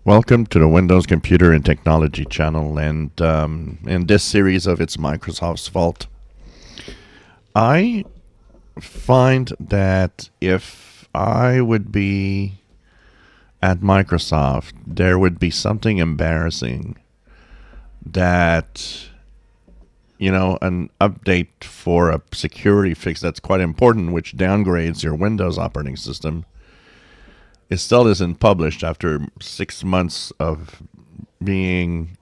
Welcome to the Windows Computer and Technology channel, and in this series of It's Microsoft's Fault, I find that if I would be at Microsoft, there would be something embarrassing that, an update for a security fix that's quite important, which downgrades your Windows operating system, it still isn't published after 6 months of being,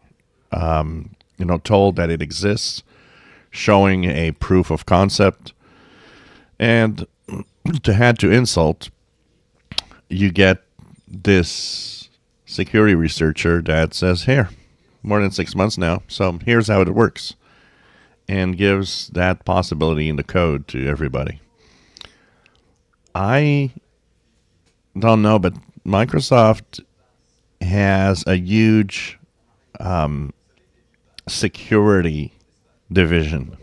told that it exists, showing a proof of concept. And to add to insult, you get this security researcher that says, here, more than 6 months now, so here's how it works, and gives that possibility in the code to everybody. I don't know, but Microsoft has a huge security division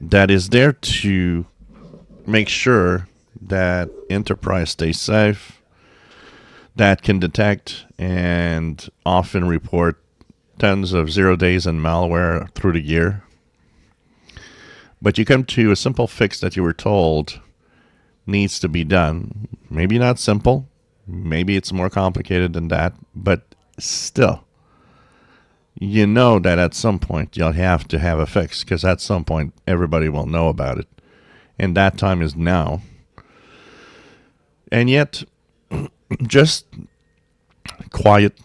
that is there to make sure that enterprise stays safe, that can detect and often report tons of 0 days and malware through the year. But you come to a simple fix that you were told needs to be done. Maybe not simple, maybe it's more complicated than that, but still, you know that at some point you'll have to have a fix, because at some point everybody will know about it, and that time is now. And yet, just quiet,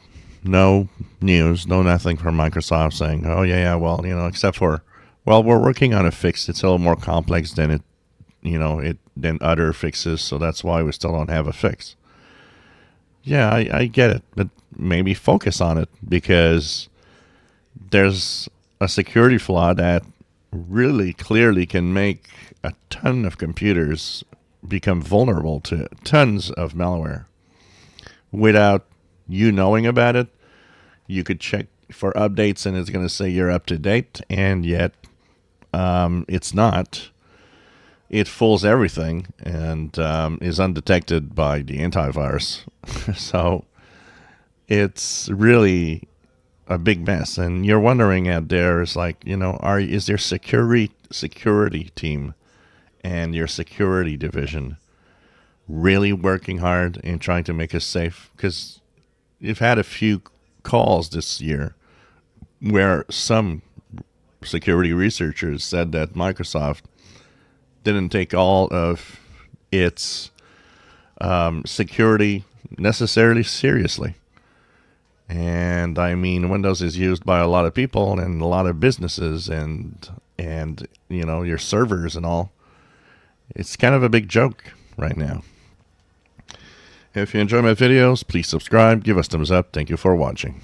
no news, no nothing from Microsoft saying, oh yeah, well, except for, well, we're working on a fix. It's a little more complex than than other fixes, so that's why we still don't have a fix. Yeah, I get it, but maybe focus on it, because there's a security flaw that really clearly can make a ton of computers become vulnerable to tons of malware without you knowing about it. You could check for updates and it's going to say you're up to date, and yet it's not. It fools everything and is undetected by the antivirus. So it's really a big mess. And you're wondering out there, is like, is there security team and your security division really working hard in trying to make us safe? Because you've had a few calls this year where some security researchers said that Microsoft didn't take all of its security necessarily seriously. And I mean, Windows is used by a lot of people and a lot of businesses, and your servers and all. It's kind of a big joke right now. If you enjoy my videos, please subscribe, give us thumbs up. Thank you for watching.